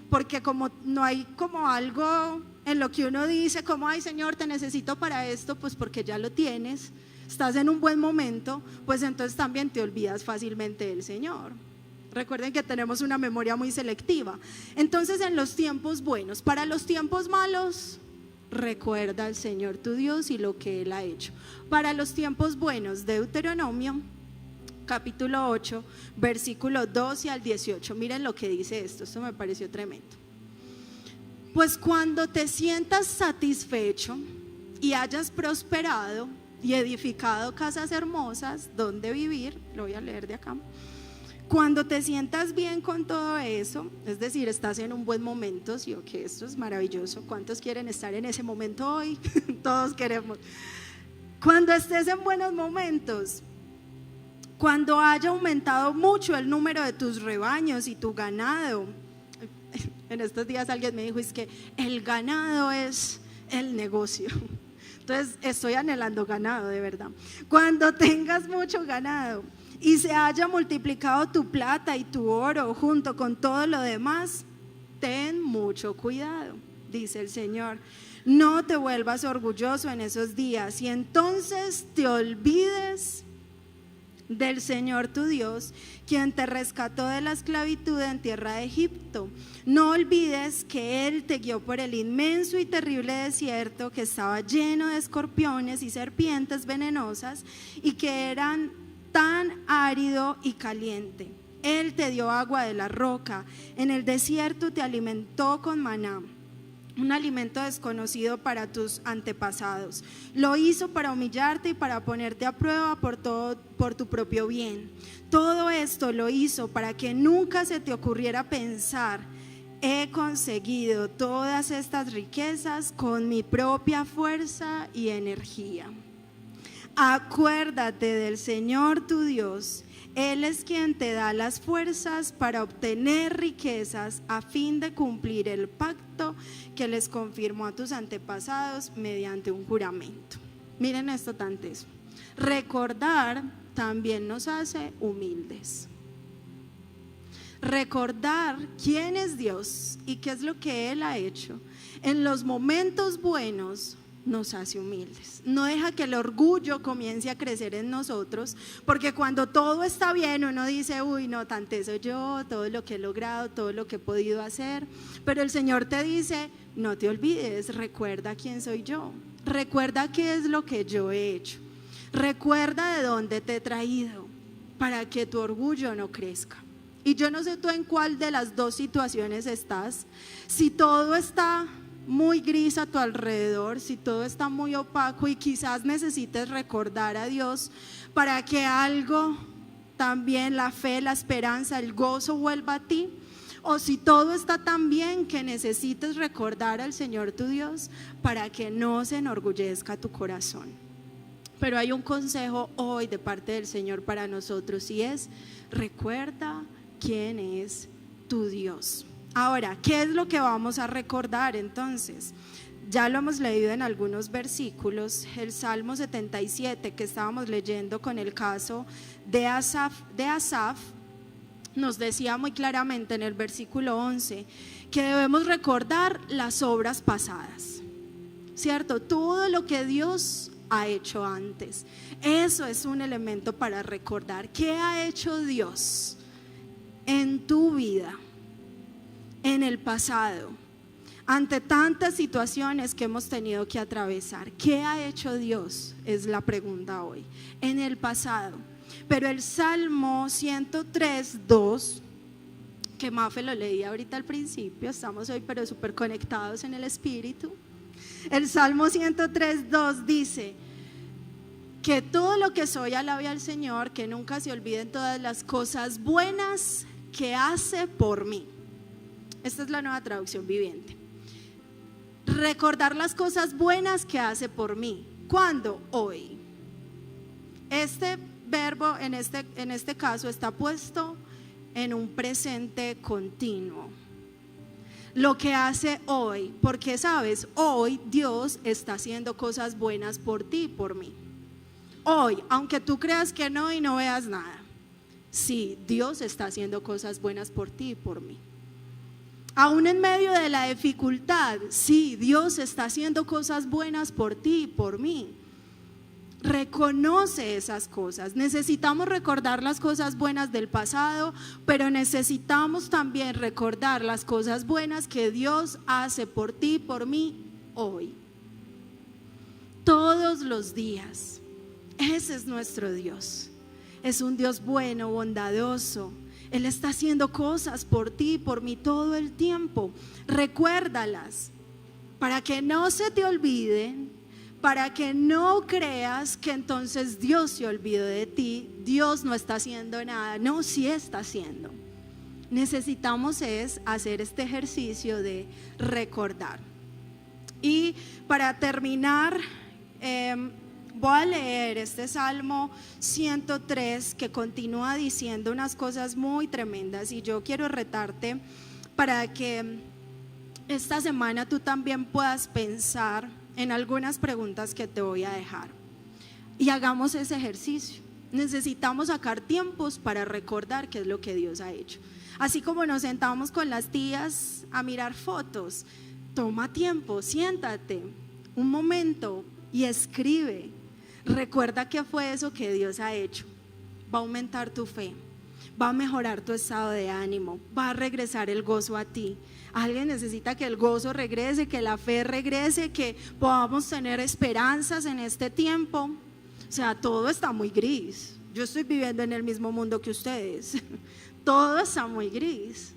porque como no hay como algo en lo que uno dice como, ay Señor, te necesito para esto, pues porque ya lo tienes, estás en un buen momento, pues entonces también te olvidas fácilmente del Señor. Recuerden que tenemos una memoria muy selectiva. Entonces en los tiempos buenos, para los tiempos malos, recuerda al Señor tu Dios y lo que Él ha hecho. Para los tiempos buenos, Deuteronomio capítulo 8, versículo 12 al 18. Miren lo que dice esto me pareció tremendo. Pues cuando te sientas satisfecho y hayas prosperado y edificado casas hermosas donde vivir, lo voy a leer de acá. Cuando te sientas bien con todo eso, es decir, estás en un buen momento, sí, ok, esto es maravilloso. ¿Cuántos quieren estar en ese momento hoy? Todos queremos. Cuando estés en buenos momentos, cuando haya aumentado mucho el número de tus rebaños y tu ganado. En estos días alguien me dijo, es que el ganado es el negocio. Entonces estoy anhelando ganado, de verdad. Cuando tengas mucho ganado y se haya multiplicado tu plata y tu oro junto con todo lo demás, ten mucho cuidado, dice el Señor. No te vuelvas orgulloso en esos días y entonces te olvides del Señor tu Dios, quien te rescató de la esclavitud en tierra de Egipto. No olvides que Él te guió por el inmenso y terrible desierto que estaba lleno de escorpiones y serpientes venenosas y que eran tan árido y caliente. Él te dio agua de la roca, en el desierto te alimentó con maná, un alimento desconocido para tus antepasados. Lo hizo para humillarte y para ponerte a prueba por tu propio bien. Todo esto lo hizo para que nunca se te ocurriera pensar, he conseguido todas estas riquezas con mi propia fuerza y energía. Acuérdate del Señor tu Dios. Él es quien te da las fuerzas para obtener riquezas a fin de cumplir el pacto que les confirmó a tus antepasados mediante un juramento. Miren esto tan teso. Recordar también nos hace humildes. Recordar quién es Dios y qué es lo que Él ha hecho en los momentos buenos nos hace humildes. No deja que el orgullo comience a crecer en nosotros, porque cuando todo está bien uno dice, uy no, tan teso yo, todo lo que he logrado, todo lo que he podido hacer, pero el Señor te dice, no te olvides, recuerda quién soy yo, recuerda qué es lo que yo he hecho, recuerda de dónde te he traído, para que tu orgullo no crezca. Y yo no sé tú en cuál de las dos situaciones estás. Si todo está muy gris a tu alrededor, si todo está muy opaco y quizás necesites recordar a Dios para que algo también, la fe, la esperanza, el gozo vuelva a ti, o si todo está tan bien que necesites recordar al Señor tu Dios para que no se enorgullezca tu corazón. Pero hay un consejo hoy de parte del Señor para nosotros y es: recuerda quién es tu Dios. Ahora, ¿qué es lo que vamos a recordar entonces? Ya lo hemos leído en algunos versículos. El Salmo 77 que estábamos leyendo con el caso de Asaf nos decía muy claramente en el versículo 11 que debemos recordar las obras pasadas, ¿cierto? Todo lo que Dios ha hecho antes. Eso es un elemento para recordar. ¿Qué ha hecho Dios en tu vida, en el pasado, ante tantas situaciones que hemos tenido que atravesar? ¿Qué ha hecho Dios? Es la pregunta hoy, en el pasado. Pero el Salmo 103:2, que Mafe lo leía ahorita al principio, estamos hoy pero súper conectados en el espíritu. El Salmo 103:2 dice Que todo lo que soy alabe al Señor, que nunca se olviden todas las cosas buenas que hace por mí. Esta es la Nueva Traducción Viviente. Recordar las cosas buenas que hace por mí. ¿Cuándo? Hoy. Este verbo en este caso está puesto en un presente continuo. Lo que hace hoy, porque sabes, hoy Dios está haciendo cosas buenas por ti y por mí. Hoy, aunque tú creas que no y no veas nada, sí, Dios está haciendo cosas buenas por ti y por mí. Aún en medio de la dificultad, sí, Dios está haciendo cosas buenas por ti y por mí. Reconoce esas cosas. Necesitamos recordar las cosas buenas del pasado, pero necesitamos también recordar las cosas buenas que Dios hace por ti y por mí hoy. Todos los días. Ese es nuestro Dios. Es un Dios bueno, bondadoso. Él está haciendo cosas por ti y por mí todo el tiempo. Recuérdalas para que no se te olviden, para que no creas que entonces Dios se olvidó de ti, Dios no está haciendo nada. No, sí está haciendo. Necesitamos hacer este ejercicio de recordar. Y para terminar, voy a leer este Salmo 103 que continúa diciendo unas cosas muy tremendas, y yo quiero retarte para que esta semana tú también puedas pensar en algunas preguntas que te voy a dejar y hagamos ese ejercicio. Necesitamos sacar tiempos para recordar qué es lo que Dios ha hecho. Así como nos sentamos con las tías a mirar fotos, toma tiempo, siéntate un momento y escribe. Recuerda qué fue eso que Dios ha hecho. Va a aumentar tu fe, va a mejorar tu estado de ánimo, va a regresar el gozo a ti. Alguien necesita que el gozo regrese, que la fe regrese, que podamos tener esperanzas en este tiempo. O sea, todo está muy gris. Yo estoy viviendo en el mismo mundo que ustedes. Todo está muy gris.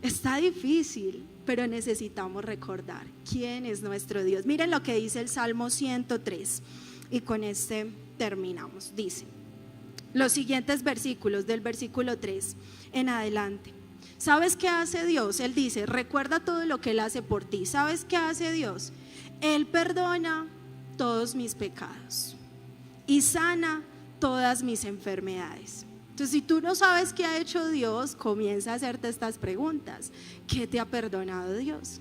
Está difícil, pero necesitamos recordar quién es nuestro Dios. Miren lo que dice el Salmo 103. Y con este terminamos. Dice los siguientes versículos, del versículo 3 en adelante. ¿Sabes qué hace Dios? Él dice, recuerda todo lo que Él hace por ti. ¿Sabes qué hace Dios? Él perdona todos mis pecados y sana todas mis enfermedades. Entonces, si tú no sabes qué ha hecho Dios, comienza a hacerte estas preguntas. ¿Qué te ha perdonado Dios?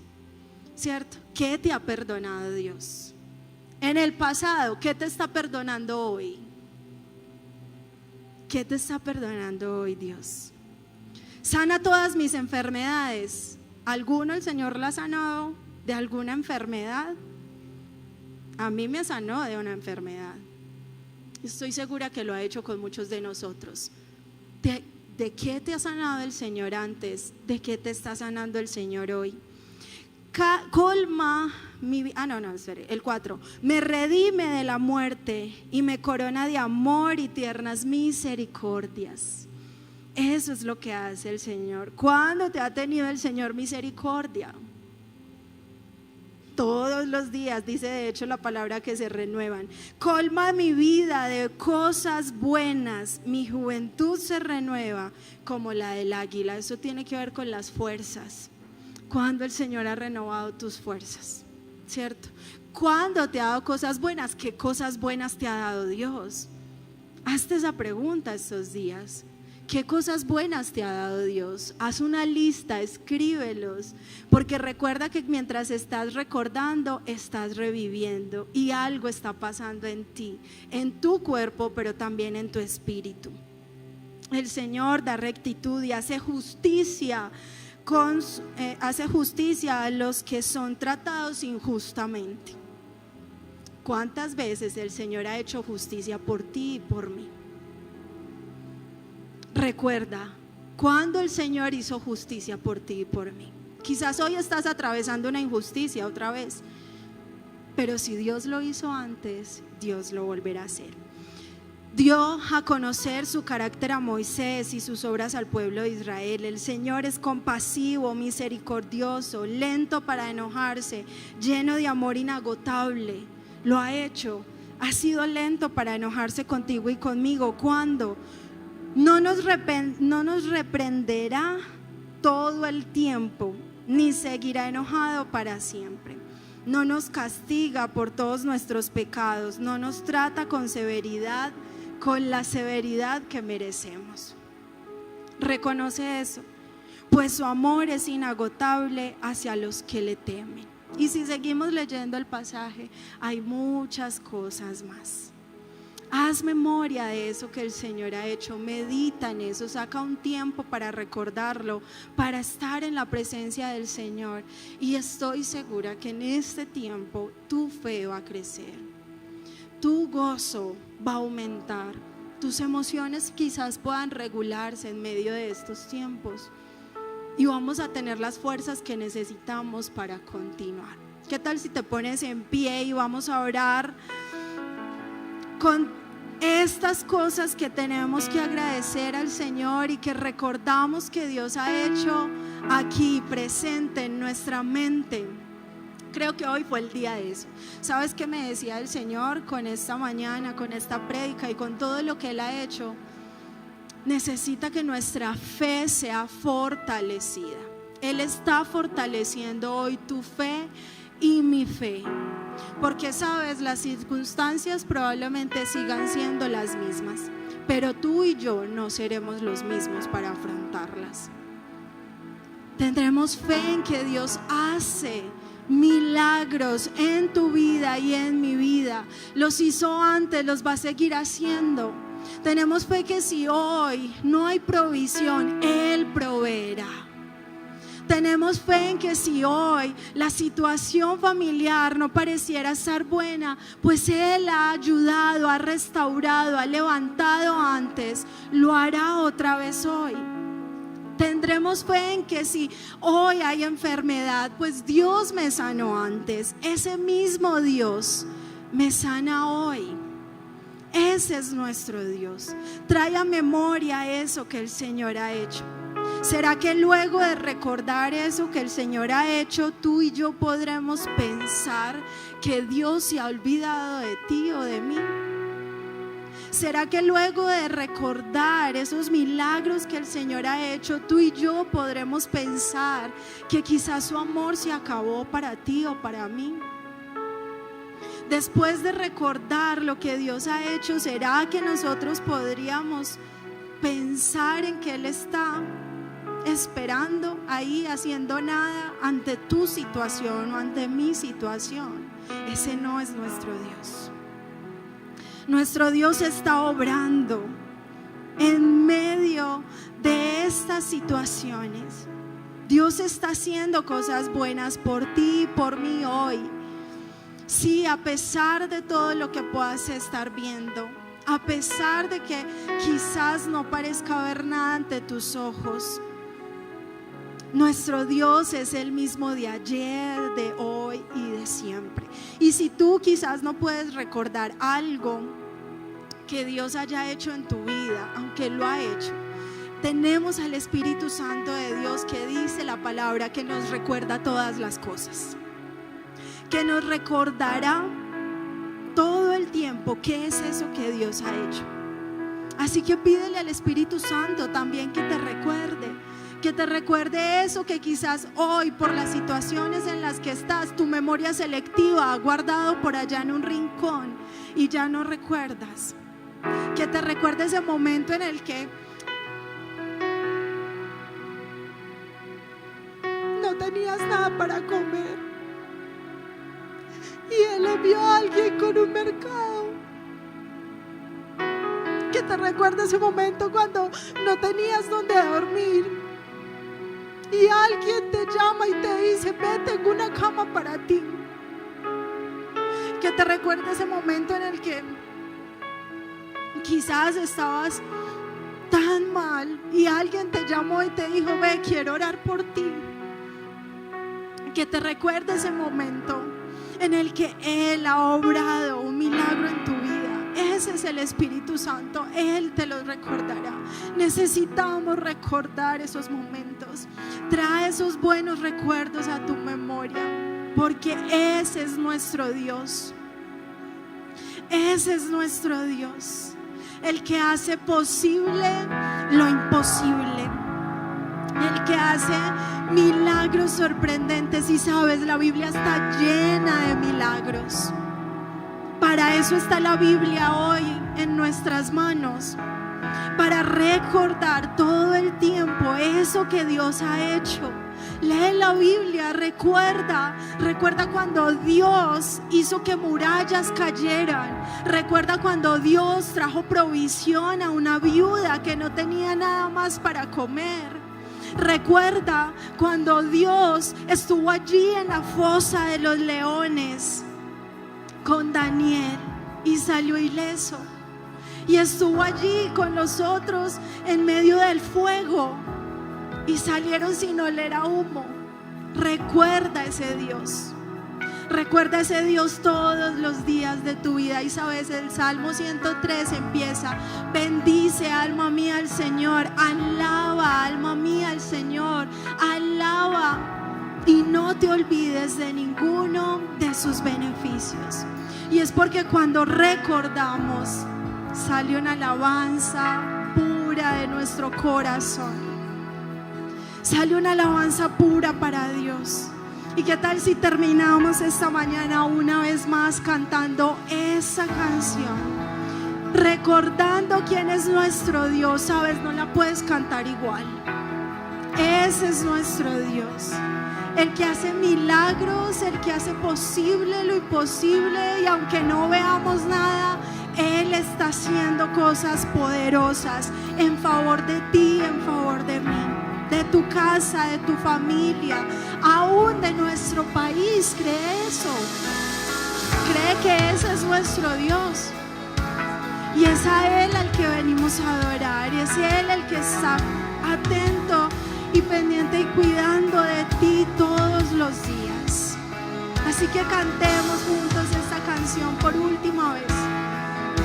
¿Cierto? ¿Qué te ha perdonado Dios? En el pasado, ¿qué te está perdonando hoy? ¿Qué te está perdonando hoy Dios? Sana todas mis enfermedades. ¿Alguno el Señor la ha sanado de alguna enfermedad? A mí me sanó de una enfermedad. Estoy segura que lo ha hecho con muchos de nosotros. ¿De qué te ha sanado el Señor antes? ¿De qué te está sanando el Señor hoy? Colma el 4. Me redime de la muerte y me corona de amor y tiernas misericordias. Eso es lo que hace el Señor. ¿Cuándo te ha tenido el Señor misericordia? Todos los días, dice de hecho la palabra que se renuevan. Colma mi vida de cosas buenas, mi juventud se renueva como la del águila. Eso tiene que ver con las fuerzas. ¿Cuándo el Señor ha renovado tus fuerzas? ¿Cierto? ¿Cuándo te ha dado cosas buenas? ¿Qué cosas buenas te ha dado Dios? Hazte esa pregunta estos días. ¿Qué cosas buenas te ha dado Dios? Haz una lista, escríbelos, porque recuerda que mientras estás recordando, estás reviviendo y algo está pasando en ti, en tu cuerpo, pero también en tu espíritu. El Señor da rectitud y hace justicia a los que son tratados injustamente. ¿Cuántas veces el Señor ha hecho justicia por ti y por mí? Recuerda, cuando el Señor hizo justicia por ti y por mí. Quizás hoy estás atravesando una injusticia otra vez, pero si Dios lo hizo antes, Dios lo volverá a hacer. Dio a conocer su carácter a Moisés y sus obras al pueblo de Israel. El Señor es compasivo, misericordioso, lento para enojarse, lleno de amor inagotable. Lo ha hecho ha sido lento para enojarse contigo y conmigo. ¿Cuándo? No nos reprenderá todo el tiempo, ni seguirá enojado para siempre. No nos castiga por todos nuestros pecados, no nos trata con severidad, con la severidad que merecemos. Reconoce eso, pues su amor es inagotable hacia los que le temen. Y si seguimos leyendo el pasaje, hay muchas cosas más. Haz memoria de eso que el Señor ha hecho, medita en eso, saca un tiempo para recordarlo, para estar en la presencia del Señor. Y estoy segura que en este tiempo tu fe va a crecer, tu gozo va a aumentar, tus emociones quizás puedan regularse en medio de estos tiempos. Y vamos a tener las fuerzas que necesitamos para continuar. ¿Qué tal si te pones en pie y vamos a orar con estas cosas que tenemos que agradecer al Señor y que recordamos que Dios ha hecho aquí presente en nuestra mente? Creo que hoy fue el día de eso. ¿Sabes qué me decía el Señor con esta mañana, con esta prédica y con todo lo que Él ha hecho? Necesita que nuestra fe sea fortalecida. Él está fortaleciendo hoy tu fe y mi fe, porque sabes, las circunstancias probablemente sigan siendo las mismas, pero tú y yo no seremos los mismos para afrontarlas. Tendremos fe en que Dios hace milagros en tu vida y en mi vida. Los hizo antes, los va a seguir haciendo. Tenemos fe que si hoy no hay provisión, Él proveerá. Tenemos fe en que si hoy la situación familiar no pareciera estar buena, pues Él ha ayudado, ha restaurado, ha levantado antes, lo hará otra vez hoy. Tendremos fe en que si hoy hay enfermedad, pues Dios me sanó antes, ese mismo Dios me sana hoy. Ese es nuestro Dios. Trae a memoria eso que el Señor ha hecho. ¿Será que luego de recordar eso que el Señor ha hecho, tú y yo podremos pensar que Dios se ha olvidado de ti o de mí? ¿Será que luego de recordar esos milagros que el Señor ha hecho, tú y yo podremos pensar que quizás su amor se acabó para ti o para mí? Después de recordar lo que Dios ha hecho, ¿será que nosotros podríamos pensar en que Él está esperando ahí haciendo nada ante tu situación o ante mi situación? Ese no es nuestro Dios. Nuestro Dios está obrando en medio de estas situaciones. Dios está haciendo cosas buenas por ti y por mí hoy. Sí, a pesar de todo lo que puedas estar viendo, a pesar de que quizás no parezca haber nada ante tus ojos, nuestro Dios es el mismo de ayer, de hoy y de siempre. Y si tú quizás no puedes recordar algo que Dios haya hecho en tu vida, aunque lo ha hecho, tenemos al Espíritu Santo de Dios que dice la palabra que nos recuerda todas las cosas, que nos recordará todo el tiempo qué es eso que Dios ha hecho. Así que pídele al Espíritu Santo también que te recuerde eso que quizás hoy, por las situaciones en las que estás, tu memoria selectiva ha guardado por allá en un rincón y ya no recuerdas. Que te recuerde ese momento en el que no tenías nada para comer y Él envió a alguien con un mercado. Que te recuerde ese momento cuando no tenías donde dormir y alguien te llama y te dice: ve, tengo una cama para ti. Que te recuerde ese momento en el que quizás estabas tan mal y alguien te llamó y te dijo: ve, quiero orar por ti. Que te recuerde ese momento en el que Él ha obrado un milagro en tu vida. Ese es el Espíritu Santo, Él te lo recordará. Necesitamos recordar esos momentos. Trae esos buenos recuerdos a tu memoria, porque ese es nuestro Dios. Ese es nuestro Dios, el que hace posible lo imposible, el que hace milagros sorprendentes. Y sabes, la Biblia está llena de milagros. Para eso está la Biblia hoy en nuestras manos, para recordar todo el tiempo eso que Dios ha hecho. Lee la Biblia, recuerda cuando Dios hizo que murallas cayeran. Recuerda cuando Dios trajo provisión a una viuda que no tenía nada más para comer. Recuerda cuando Dios estuvo allí en la fosa de los leones con Daniel y salió ileso. Y estuvo allí con los otros en medio del fuego y salieron sin oler a humo. Recuerda ese Dios. Recuerda ese Dios todos los días de tu vida. Y sabes, el Salmo 103 empieza: bendice alma mía al Señor, alaba alma mía al Señor, alaba y no te olvides de ninguno de sus beneficios. Y es porque cuando recordamos sale una alabanza pura de nuestro corazón. Sale una alabanza pura para Dios. ¿Y qué tal si terminamos esta mañana una vez más cantando esa canción? Recordando quién es nuestro Dios. Sabes, no la puedes cantar igual. Ese es nuestro Dios, el que hace milagros, el que hace posible lo imposible. Y aunque no veamos nada, Él está haciendo cosas poderosas en favor de ti, en favor de mí, de tu casa, de tu familia, aún de nuestro país. Cree eso. Cree que ese es nuestro Dios. Y es a Él al que venimos a adorar. Y es Él el que está atento y pendiente y cuidando de ti todos los días. Así que cantemos juntos esta canción por última vez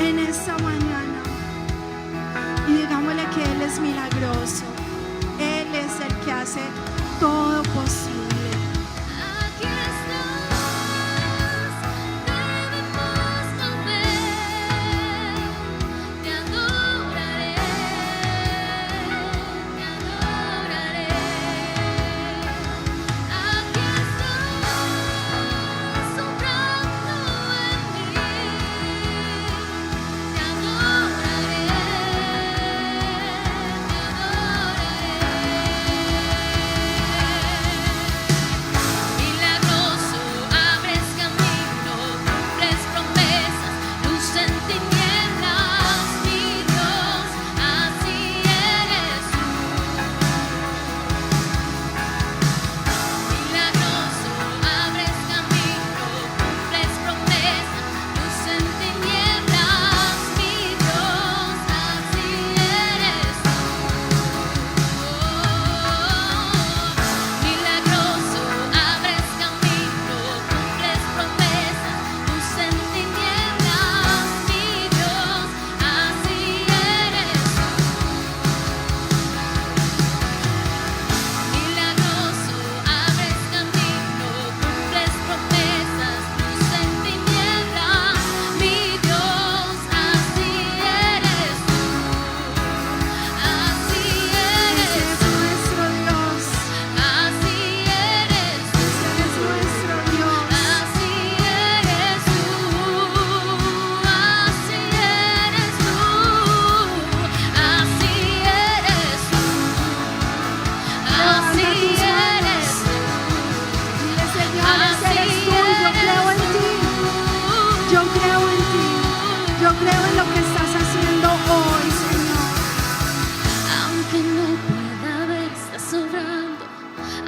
en esta mañana y digámosle que Él es milagroso. Él es el que hace todo posible. Aquí estás, debemos volver. Te adoraré, te adoraré. Aquí estás, sobrando en mí. Te adoraré, te adoraré. Milagroso, abres camino, cumples promesas, luz en tinieblas, mi Dios, así eres tú. Milagroso, abres camino, cumples promesas, luz en tinieblas, mi Dios, así eres tú. Milagroso, abres camino, cumples promesas, luz en tinieblas, mi Dios, así eres tú. Milagroso, abres camino, cumples promesas, luz en tinieblas, mi Dios, así eres tú. Así eres Ese es tú. nuestro Dios. Así eres tú. Ese es nuestro Dios. Así eres tú. Así eres tú. Así eres tú. Así eres tú. Dile, Señor, ese eres tú. Yo creo en ti. Yo creo en ti. Yo creo en lo que estás haciendo hoy, Señor. Aunque no pueda ver, estás sobrando.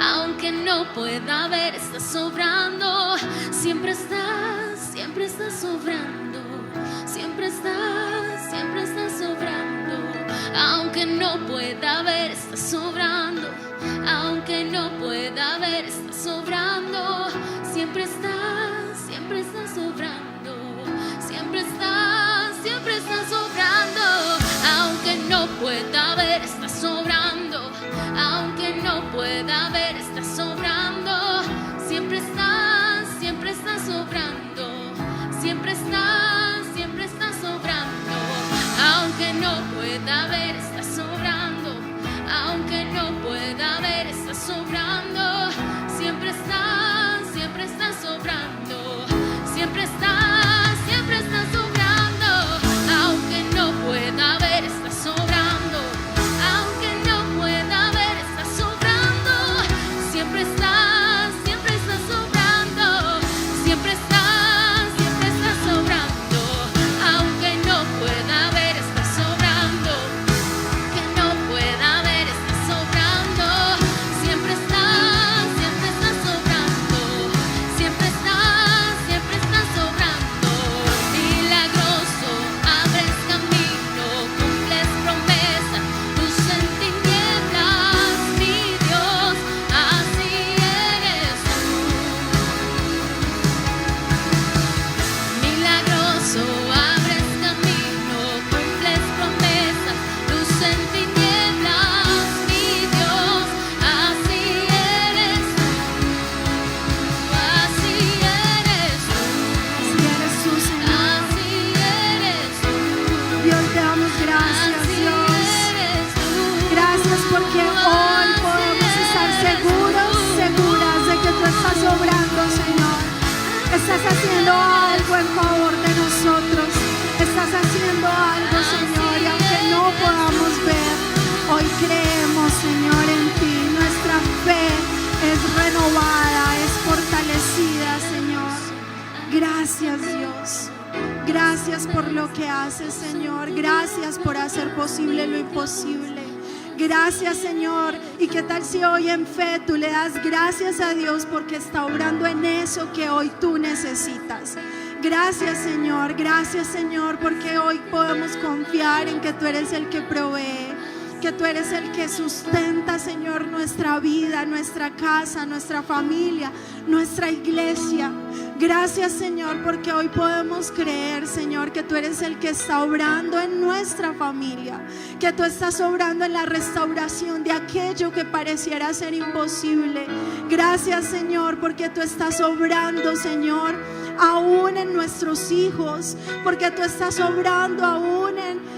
Aunque no pueda ver, estás sobrando. Siempre estás sobrando. Siempre estás sobrando. Aunque no pueda ver, estás sobrando. Aunque no pueda ver, estás sobrando. Siempre estás sobrando. Siempre estás sobrando. Aunque no pueda ver, estás sobrando. Aunque no pueda ver, estás sobrando. Siempre estás sobrando. Siempre estás haciendo algo en favor de nosotros. Estás haciendo algo, Señor, y aunque no podamos ver, hoy creemos, Señor, en ti. Nuestra fe es renovada, es fortalecida, Señor. Gracias, Dios. Gracias por lo que haces, Señor. Gracias por hacer posible lo imposible. Gracias, Señor. ¿Y qué tal si hoy en fe tú le das gracias a Dios porque está obrando en eso que hoy tú necesitas? Gracias, Señor. Gracias, Señor, porque hoy podemos confiar en que tú eres el que provee, que tú eres el que sustenta, Señor, nuestra vida, nuestra casa, nuestra familia, nuestra iglesia. Gracias, Señor, porque hoy podemos creer, Señor, que tú eres el que está obrando en nuestra familia, que tú estás obrando en la restauración de aquello que pareciera ser imposible. Gracias, Señor, porque tú estás obrando, Señor, aún en nuestros hijos, porque tú estás obrando aún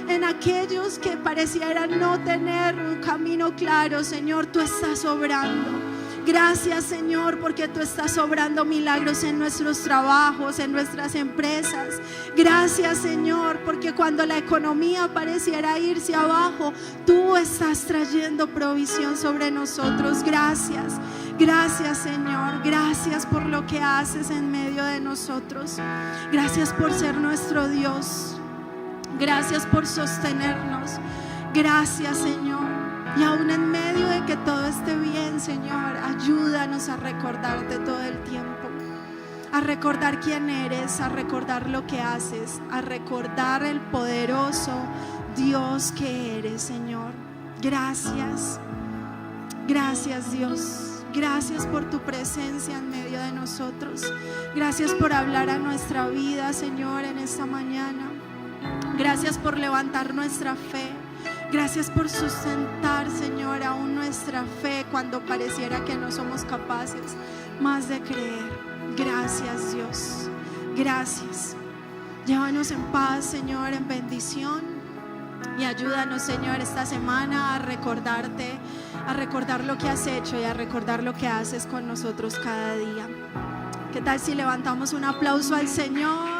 en aquellos que parecieran no tener un camino claro. Señor, tú estás obrando. Gracias, Señor, porque tú estás obrando milagros en nuestros trabajos, en nuestras empresas. Gracias, Señor, porque cuando la economía pareciera irse abajo, tú estás trayendo provisión sobre nosotros. Gracias. Gracias, Señor. Gracias por lo que haces en medio de nosotros. Gracias por ser nuestro Dios. Gracias por sostenernos. Gracias, Señor. Y aún en medio de que todo esté bien, Señor, ayúdanos a recordarte todo el tiempo, a recordar quién eres, a recordar lo que haces, a recordar el poderoso Dios que eres, Señor. Gracias. Gracias, Dios. Gracias por tu presencia en medio de nosotros. Gracias por hablar a nuestra vida, Señor, en esta mañana. Gracias por levantar nuestra fe. Gracias por sustentar, Señor, aún nuestra fe cuando pareciera que no somos capaces más de creer. Gracias, Dios. Gracias. Llévanos en paz, Señor, en bendición. Y ayúdanos, Señor, esta semana a recordarte, a recordar lo que has hecho y a recordar lo que haces con nosotros cada día. ¿Qué tal si levantamos un aplauso al Señor?